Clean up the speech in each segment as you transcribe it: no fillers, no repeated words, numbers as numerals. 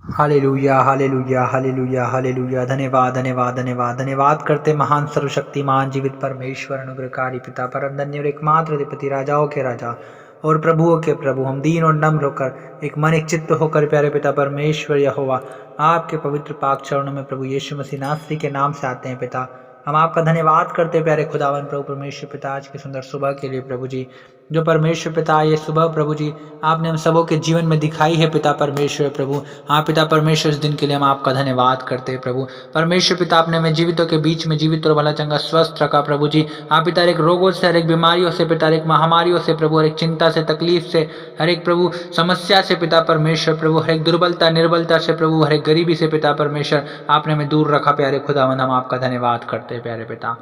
Hallelujah hallelujah hallelujah hallelujah. धन्यवाद धन्यवाद धन्यवाद धन्यवाद करते महान सर्वशक्तिमान जीवित परमेश्वर अनुग्रहकारी पिता परम धन्य और एकमात्र अधिपति राजाओं के राजा और प्रभुओं के प्रभु, हम दीन और नम्र होकर एक मन एक चित्त होकर प्यारे पिता परमेश्वर यहोवा आपके पवित्र पाक चरणों में प्रभु यीशु मसीह नासरी के नाम से आते हैं पिता। हम आपका धन्यवाद करते हैं प्यारे खुदावन प्रभु परमेश्वर पिता, आज के सुंदर सुबह के लिए प्रभु जी, जो परमेश्वर पिता ये सुबह प्रभु जी आपने हम सबों के जीवन में दिखाई है पिता परमेश्वर प्रभु। हाँ पिता परमेश्वर, इस दिन के लिए हम आपका धन्यवाद करते हैं प्रभु परमेश्वर पिता। आपने हमें जीवितों के बीच में जीवित और भला चंगा स्वस्थ रखा प्रभु जी। हाँ पिता, हर एक रोगों से, हर एक बीमारियों से पिता, हर एक महामारियों से प्रभु, हर एक चिंता से, तकलीफ से, हर एक प्रभु समस्या से पिता परमेश्वर प्रभु, हर एक दुर्बलता निर्बलता से प्रभु, हर एक गरीबी से पिता परमेश्वर आपने हमें दूर रखा प्यारे खुदावन। हम आपका धन्यवाद करते हैं प्यारे पिता।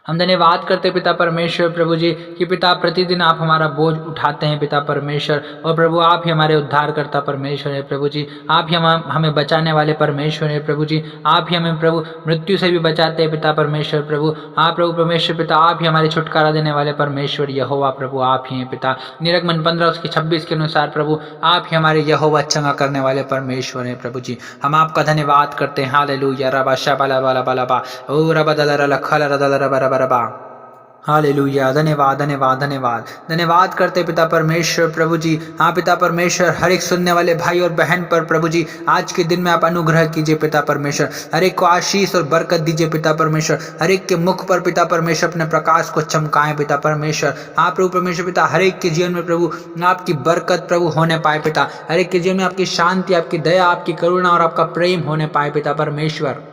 हम धन्यवाद करते पिता परमेश्वर प्रभु जी कि पिता प्रतिदिन आप हमारा बोझ उठाते हैं पिता परमेश्वर, और प्रभु आप ही हमारे उद्धार करता परमेश्वर है प्रभु जी। आप ही हमें बचाने वाले परमेश्वर है प्रभु जी। आप ही हमें प्रभु मृत्यु से भी बचाते हैं पिता परमेश्वर प्रभु। आप प्रभु परमेश्वर पिता, आप ही हमारे छुटकारा देने वाले परमेश्वर यहोवा प्रभु, आप ही हैं पिता। निर्गमन 15:26 के अनुसार प्रभु आप ही हमारे यहोवा चंगा करने वाले परमेश्वर है प्रभु जी। हम आपका धन्यवाद करते हैं। हालेलुया रबा शबला बला बला बा ओ रबा दलरा लखला रदल रबा रबा। हालेलुया। धन्यवाद धन्यवाद धन्यवाद धन्यवाद करते पिता परमेश्वर प्रभु जी। हाँ पिता परमेश्वर, हर एक सुनने वाले भाई और बहन पर प्रभु जी आज के दिन में आप अनुग्रह कीजिए पिता परमेश्वर। हर एक को आशीष और बरकत दीजिए पिता परमेश्वर। हर एक के मुख पर पिता परमेश्वर अपने प्रकाश को चमकाएं पिता परमेश्वर। हाँ प्रभु परमेश्वर पिता, हर एक के जीवन में प्रभु आपकी बरकत प्रभु होने पाए पिता। हर एक के जीवन में आपकी शांति, आपकी दया, आपकी करुणा और आपका प्रेम होने पाए पिता परमेश्वर।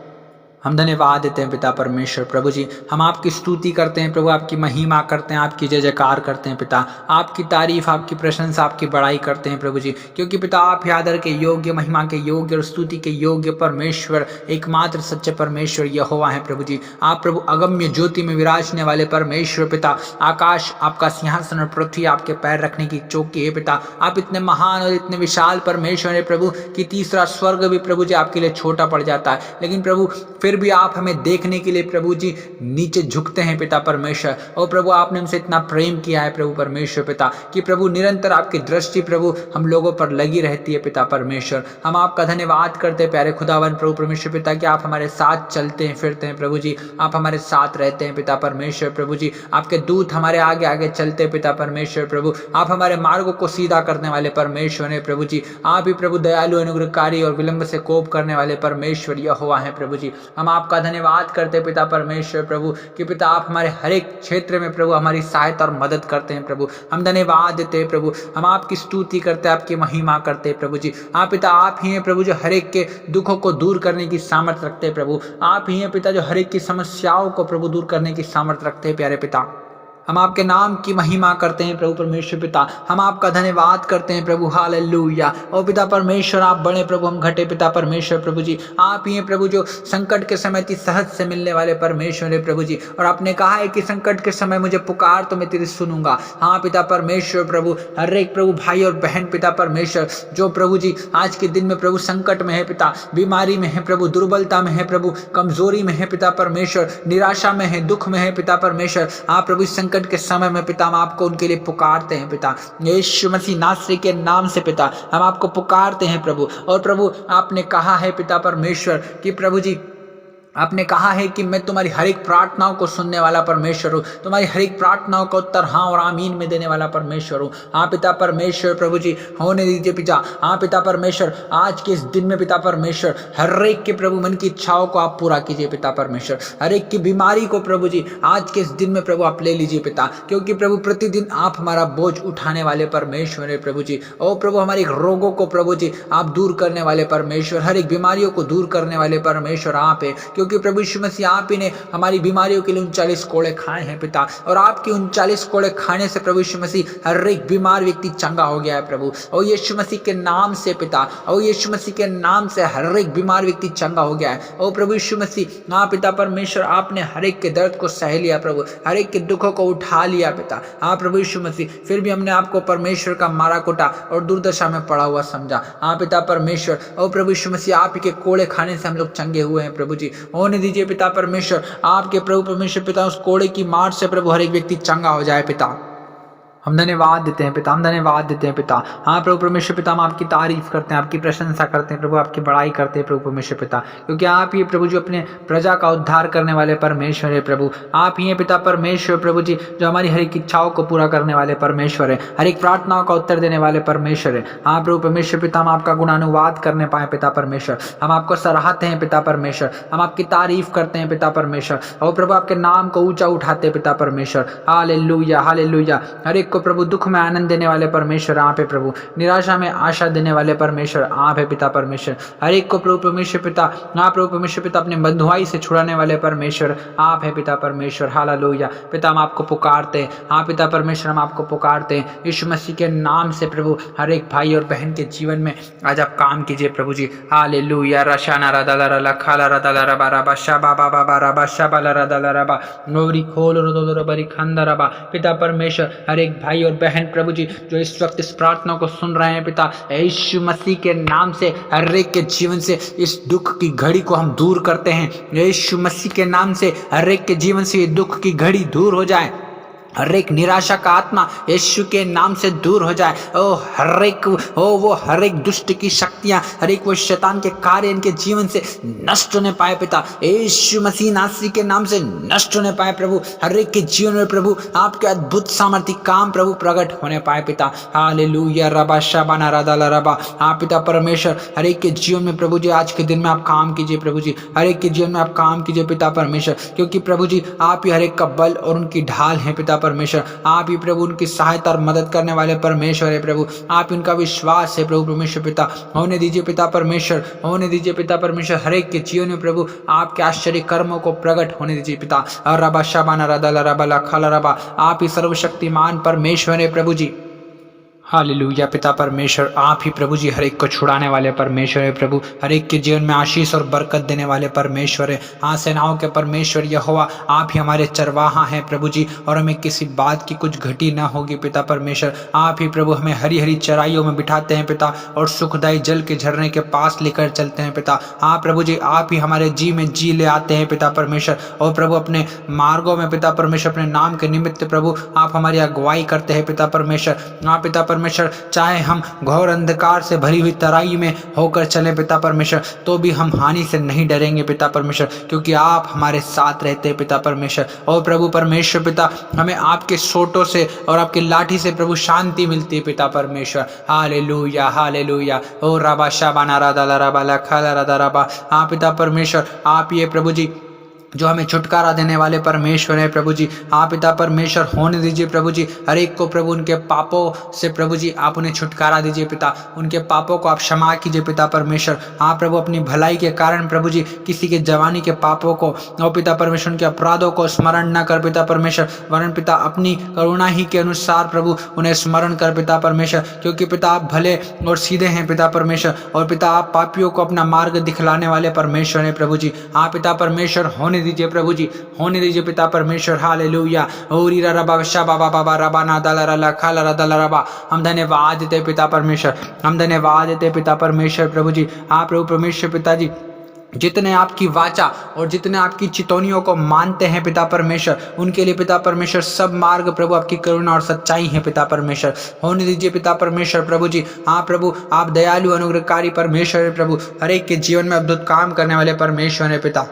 हम धन्यवाद देते हैं पिता परमेश्वर प्रभु जी। हम आपकी स्तुति करते हैं प्रभु, आपकी महिमा करते हैं, आपकी जय जयकार करते हैं पिता। आपकी तारीफ, आपकी प्रशंसा, आपकी बड़ाई करते हैं प्रभु जी, क्योंकि पिता आप ही आदर के योग्य, महिमा के योग्य और स्तुति के योग्य परमेश्वर, एकमात्र सच्चे परमेश्वर यहोवा है प्रभु जी। आप प्रभु अगम्य ज्योति में विराजने वाले परमेश्वर पिता। आकाश आपका सिंहासन और पृथ्वी आपके पैर रखने की चौकी है पिता। आप इतने महान और इतने विशाल परमेश्वर है प्रभु कि तीसरा स्वर्ग भी प्रभु जी आपके लिए छोटा पड़ जाता है, लेकिन प्रभु फिर भी आप हमें देखने के लिए प्रभु जी नीचे झुकते हैं पिता परमेश्वर। और प्रभु आपने हमसे इतना प्रेम किया है प्रभु परमेश्वर पिता कि प्रभु निरंतर आपकी दृष्टि प्रभु हम लोगों पर लगी रहती है पिता परमेश्वर। हम आपका धन्यवाद करते हैं प्यारे खुदावन प्रभु परमेश्वर पिता कि आप हमारे साथ चलते हैं फिरते हैं प्रभु जी। आप हमारे साथ रहते हैं पिता परमेश्वर प्रभु जी। आपके दूत हमारे आगे आगे चलते हैं पिता परमेश्वर प्रभु। आप हमारे मार्गों को सीधा करने वाले परमेश्वर है प्रभु जी। आप ही प्रभु दयालु, अनुग्रहकारी और विलंब से कोप करने वाले परमेश्वर यहोवा है प्रभु जी। हम आपका धन्यवाद करते हैं पिता परमेश्वर प्रभु कि पिता आप हमारे हर एक क्षेत्र में प्रभु हमारी सहायता और मदद करते हैं प्रभु। हम धन्यवाद देते हैं प्रभु। हम आपकी स्तुति करते हैं, आपकी महिमा करते हैं प्रभु जी। हाँ पिता, आप ही हैं प्रभु जो हर एक के दुखों को दूर करने की सामर्थ्य रखते हैं प्रभु। आप ही हैं पिता जो हर एक की समस्याओं को प्रभु दूर करने की सामर्थ्य रखते हैं प्यारे पिता। हम आपके नाम की महिमा करते हैं प्रभु परमेश्वर पिता। हम आपका धन्यवाद करते हैं प्रभु। हालेलुया। और पिता परमेश्वर आप बड़े प्रभु, हम घटे पिता परमेश्वर प्रभु जी। आप ही हैं प्रभु जो संकट के समय अति सहज से मिलने वाले परमेश्वर है प्रभु जी। और आपने कहा है कि संकट के समय मुझे पुकार तो मैं तेरी सुनूंगा। हाँ पिता परमेश्वर प्रभु, हर एक प्रभु भाई और बहन पिता परमेश्वर जो प्रभु जी आज के दिन में प्रभु संकट में है पिता, बीमारी में है प्रभु, दुर्बलता में है प्रभु, कमजोरी में है पिता परमेश्वर, निराशा में है, दुख में है पिता परमेश्वर। आप प्रभु संकट के समय में पिता हम आपको उनके लिए पुकारते हैं पिता। यीशु मसीह नासरी के नाम से पिता हम आपको पुकारते हैं प्रभु। और प्रभु आपने कहा है पिता परमेश्वर कि प्रभु जी आपने कहा है कि मैं तुम्हारी हर एक प्रार्थनाओं को सुनने वाला परमेश्वर हूँ, तुम्हारी हर एक प्रार्थनाओं का उत्तर हाँ और आमीन में देने वाला परमेश्वर हूँ। हाँ पिता परमेश्वर प्रभु जी होने दीजिए पिता। हाँ पिता परमेश्वर आज के इस दिन में पिता परमेश्वर हर एक के प्रभु मन की इच्छाओं को आप पूरा कीजिए पिता परमेश्वर। हर एक की बीमारी को प्रभु जी आज के इस दिन में प्रभु आप ले लीजिए पिता, क्योंकि प्रभु प्रतिदिन आप हमारा बोझ उठाने वाले परमेश्वर है प्रभु जी। ओ प्रभु हमारे रोगों को प्रभु जी आप दूर करने वाले परमेश्वर, हर एक बीमारियों को दूर करने वाले परमेश्वर आप है, क्योंकि प्रभु यीशु मसीह आप ही ने हमारी बीमारियों के लिए 39 कोड़े खाए हैं पिता। और आपके 39 कोड़े खाने से प्रभु यीशु मसीह हर एक बीमार व्यक्ति चंगा हो गया है प्रभु। और यीशु मसीह के नाम से पिता, और यीशु मसीह के नाम से हर एक बीमार व्यक्ति चंगा हो गया है। और प्रभु यीशु मसीह हाँ पिता परमेश्वर आपने हर एक के दर्द को सह लिया प्रभु, हर एक के दुखों को उठा लिया पिता। हाँ प्रभु यीशु मसीह फिर भी हमने आपको परमेश्वर का मारा कोटा और दुर्दशा में पड़ा हुआ समझा। हाँ पिता परमेश्वर और प्रभु यीशु मसीह आप ही के कोड़े खाने से हम लोग चंगे हुए हैं प्रभु जी। होने दीजिए पिता परमेश्वर, आपके प्रभु परमेश्वर पिता उस कोड़े की मार से प्रभु हर एक व्यक्ति चंगा हो जाए पिता। हम धन्यवाद देते हैं पिता, हम धन्यवाद देते हैं पिता। हाँ प्रभु परमेश्वर पिता, हम आपकी तारीफ करते हैं, आपकी प्रशंसा करते हैं प्रभु, आपकी बड़ाई करते हैं प्रभु परमेश्वर पिता, क्योंकि आप ही प्रभु जो अपने प्रजा का उद्धार करने वाले परमेश्वर है प्रभु। आप ही हैं पिता परमेश्वर प्रभु जी, जो हमारी हर एक इच्छाओं को पूरा करने वाले परमेश्वर है, हर एक प्रार्थनाओं का उत्तर देने वाले परमेश्वर है। हाँ प्रभु परमेश्वर पिता, हम आपका गुणानुवाद करने पाए पिता परमेश्वर, हम आपको सराहते हैं पिता परमेश्वर, हम आपकी तारीफ करते हैं पिता परमेश्वर, और प्रभु आपके नाम को ऊंचा उठाते हैं पिता परमेश्वर। Hallelujah hallelujah. हर एक को प्रभु दुख में आनंद देने वाले परमेश्वर आप है प्रभु, निराशा में आशा देने वाले परमेश्वर आप है पिता परमेश्वर। हर एक को प्रभु परमेश्वर पिता, आप प्रभु परमेश्वर पिता अपने बंधुआई से छुड़ाने वाले परमेश्वर आप है पिता परमेश्वर। हालेलुया। पिता हम आपको पुकारते हैं, हाँ पिता परमेश्वर हम आपको पुकारते हैं यीशु मसीह के नाम से प्रभु। हर एक भाई और बहन के जीवन में आज आप काम कीजिए प्रभु जी। हालेलुया। रशाना रदाला रला खाला रदाला रबा रबा शाबा बाबा रबा शाबाला रदाला रबा नोरी खोल रदोलो रबरी खंदा रबा। पिता परमेश्वर हर एक भाई और बहन प्रभु जी जो इस वक्त इस प्रार्थना को सुन रहे हैं पिता, यीशु मसीह के नाम से हर एक के जीवन से इस दुख की घड़ी को हम दूर करते हैं। यीशु मसीह के नाम से हर एक के जीवन से ये दुख की घड़ी दूर हो जाए, हर एक निराशा का आत्मा यीशु के नाम से दूर हो जाए। ओ हर एक वो हर एक दुष्ट की शक्तियां, हर एक वो शैतान के कार्य इनके जीवन से नष्ट होने पाए पिता, यीशु मसीह नासरी के नाम से नष्ट होने पाए प्रभु। हर एक के जीवन में प्रभु आपके अद्भुत सामर्थ्य काम प्रभु प्रकट होने पाए पिता। हालेलुया। रबा शाबाना रदाला रबा। हाँ पिता परमेश्वर हर एक के जीवन में प्रभु जी आज के दिन में आप काम कीजिए प्रभु जी, हर एक के जीवन में आप काम कीजिए पिता परमेश्वर, क्योंकि प्रभु जी आप ही हर एक का बल और उनकी ढाल है पिता परमेश्वर। आप ही प्रभु उनकी सहायता और मदद करने वाले परमेश्वर है प्रभु, आप उनका विश्वास है प्रभु परमेश्वर पिता। होने दीजिए पिता परमेश्वर, होने दीजिए पिता परमेश्वर हर एक के जीवन में प्रभु आपके आश्चर्य कर्मों को प्रकट होने दीजिए पिता। रबा शाबाना रदाला रबा लखाला रबा। आप ही सर्वशक्तिमान परमेश्वर है प्रभु जी। हालेलुया। पिता परमेश्वर आप ही प्रभु जी हर एक को छुड़ाने वाले परमेश्वर है प्रभु, हर एक के जीवन में आशीष और बरकत देने वाले परमेश्वर है। हाँ सेनाओं के परमेश्वर यहोवा आप ही हमारे चरवाहा हैं प्रभु जी, और हमें किसी बात की कुछ घटी ना होगी पिता परमेश्वर। आप ही प्रभु हमें हरी हरी चराइयों में बिठाते हैं पिता, और सुखदायी जल के झरने के पास लेकर चलते हैं पिता। हाँ प्रभु जी आप ही हमारे जी में जी ले आते हैं पिता परमेश्वर, और प्रभु अपने मार्गों में पिता परमेश्वर अपने नाम के निमित्त प्रभु आप हमारी अगुवाई करते हैं पिता परमेश्वर। हाँ पिता परमेश्वर चाहे हम घोर अंधकार से भरी हुई तराई में होकर चले पिता परमेश्वर, तो भी हम हानि से नहीं डरेंगे पिता परमेश्वर, क्योंकि आप हमारे साथ रहते हैं पिता परमेश्वर। और प्रभु परमेश्वर पिता हमें आपके सोटों से और आपकी लाठी से प्रभु शांति मिलती है पिता परमेश्वर। Hallelujah hallelujah. ओ रबा शाबाना रदाला रबा लखाला रदा रबा। हाँ पिता परमेश्वर आप ये प्रभु जी जो हमें छुटकारा देने वाले परमेश्वर है प्रभु जी। आप पिता परमेश्वर होने दीजिए प्रभु जी हर एक को प्रभु उनके पापों से प्रभु जी आप उन्हें छुटकारा दीजिए पिता, उनके पापों को आप क्षमा कीजिए पिता परमेश्वर। हाँ प्रभु अपनी भलाई के कारण प्रभु जी किसी के जवानी के पापों को और पिता परमेश्वर उनके अपराधों को स्मरण न कर पिता परमेश्वर, वरन पिता अपनी करुणा ही के अनुसार प्रभु उन्हें स्मरण कर पिता परमेश्वर, क्योंकि पिता आप भले और सीधे हैं पिता परमेश्वर, और पिता आप पापियों को अपना मार्ग दिखलाने वाले परमेश्वर हैं प्रभु जी। हाँ पिता परमेश्वर होने दीजिए प्रभु जी, होने दीजिए पिता परमेश्वर। हालेलुया। ओरी रबा शाबा बाबा रबा ना दाला रला खाला रदाला रबा। हम धन्यवाद देते पिता परमेश्वर, हम धन्यवाद देते पिता परमेश्वर प्रभु जी। आप प्रभु परमेश्वर पिताजी जितने आपकी वाचा और जितने आपकी चितौनियों को मानते हैं पिता परमेश्वर, उनके लिए पिता परमेश्वर सब मार्ग प्रभु आपकी करुणा और सच्चाई है पिता परमेश्वर। होने दीजिए पिता परमेश्वर प्रभु जी। हाँ प्रभु आप दयालु अनुग्रहकारी परमेश्वर है प्रभु, हर एक के जीवन में अद्भुत काम करने वाले परमेश्वर है पिता,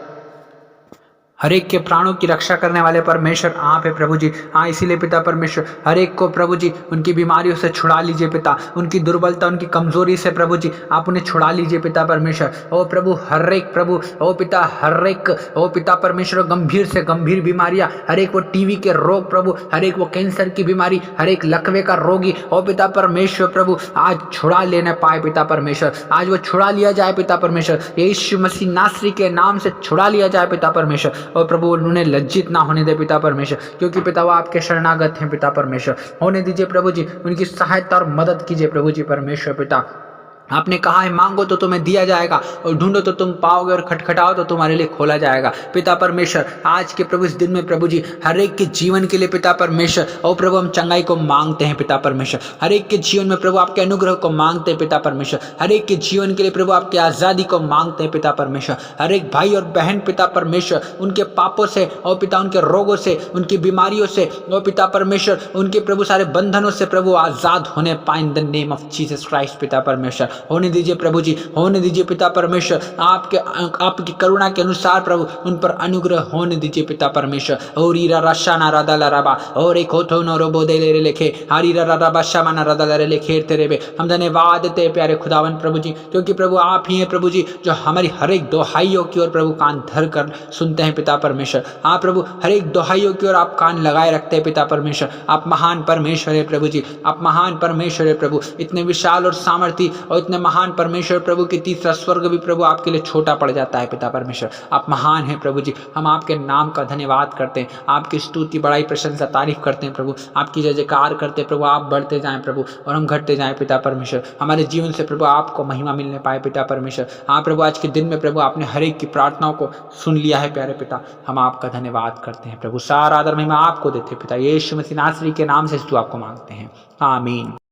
हर एक के प्राणों की रक्षा करने वाले परमेश्वर आप है प्रभु जी। हाँ इसीलिए पिता परमेश्वर हर एक को प्रभु जी उनकी बीमारियों से छुड़ा लीजिए पिता, उनकी दुर्बलता उनकी कमजोरी से प्रभु जी आप उन्हें छुड़ा लीजिए पिता परमेश्वर। ओ प्रभु हर एक प्रभु ओ पिता हर एक ओ पिता परमेश्वर गंभीर से गंभीर बीमारियां, हर एक वो टीवी के रोग प्रभु, हर एक वो कैंसर की बीमारी, हर एक लकवे का रोगी ओ पिता परमेश्वर प्रभु आज छुड़ा लेने पाए पिता परमेश्वर, आज वो छुड़ा लिया जाए पिता परमेश्वर, यीशु मसीह नासरी के नाम से छुड़ा लिया जाए पिता परमेश्वर। और प्रभु उन्हें लज्जित ना होने दे पिता परमेश्वर, क्योंकि पिता वो आपके शरणागत हैं पिता परमेश्वर। होने दीजिए प्रभु जी, उनकी सहायता और मदद कीजिए प्रभु जी परमेश्वर पिता। आपने कहा है मांगो तो तुम्हें दिया जाएगा और ढूंढो तो तुम पाओगे और खटखटाओ तो तुम्हारे लिए खोला जाएगा। पिता परमेश्वर, आज के प्रभु इस दिन में प्रभु जी हर एक के जीवन के लिए पिता परमेश्वर, और प्रभु हम चंगाई को मांगते हैं पिता परमेश्वर। हर एक के जीवन में प्रभु आपके अनुग्रह को मांगते हैं पिता परमेश्वर। हर एक के जीवन के लिए प्रभु आपकी आज़ादी को मांगते हैं पिता परमेश्वर। हर एक भाई और बहन पिता परमेश्वर उनके पापों से और पिता उनके रोगों से, उनकी बीमारियों से और पिता परमेश्वर उनके प्रभु सारे बंधनों से प्रभु आज़ाद होने पाए in the name of Jesus Christ पिता परमेश्वर। होने दीजिए प्रभु जी, होने दीजिए पिता परमेश्वर। आपकी करुणा के अनुसार प्रभु उन पर अनुग्रह होने दीजिए पिता परमेश्वर। और ईरा रशाना रदला रबा और एक होठो नो रोबो दे ले लेखे हरीरा रबा शमाना रदला रे लेखे तेरे बे। हम धन्यवाद देते हैं प्यारे खुदावन प्रभु जी, क्योंकि प्रभु आप ही हैं प्रभु जी जो हमारी हर एक दोहाइयों की ओर प्रभु कान धर कर सुनते हैं पिता परमेश्वर। आप प्रभु हर एक दोहाइयों की ओर आप कान लगाए रखते हैं पिता परमेश्वर। आप महान परमेश्वर है प्रभु जी, आप महान परमेश्वर है प्रभु। इतने विशाल और सामर्थी और इतने महान परमेश्वर प्रभु की तीसरा स्वर्ग भी प्रभु आपके लिए छोटा पड़ जाता है पिता परमेश्वर। आप महान हैं प्रभु जी, हम आपके नाम का धन्यवाद करते हैं, आपकी स्तुति बड़ाई प्रशंसा तारीफ करते हैं प्रभु, आपकी जय जयकार करते हैं प्रभु। आप बढ़ते जाएं प्रभु और हम घटते जाएं पिता परमेश्वर। हमारे जीवन से प्रभु आपको महिमा मिलने पाए पिता परमेश्वर। हाँ प्रभु, आज के दिन में प्रभु आपने हर एक की प्रार्थनाओं को सुन लिया है प्यारे पिता, हम आपका धन्यवाद करते हैं प्रभु। सारा आदर महिमा आपको देते पिता, यीशु मसीह नासरी के नाम से आपको मांगते हैं, आमीन।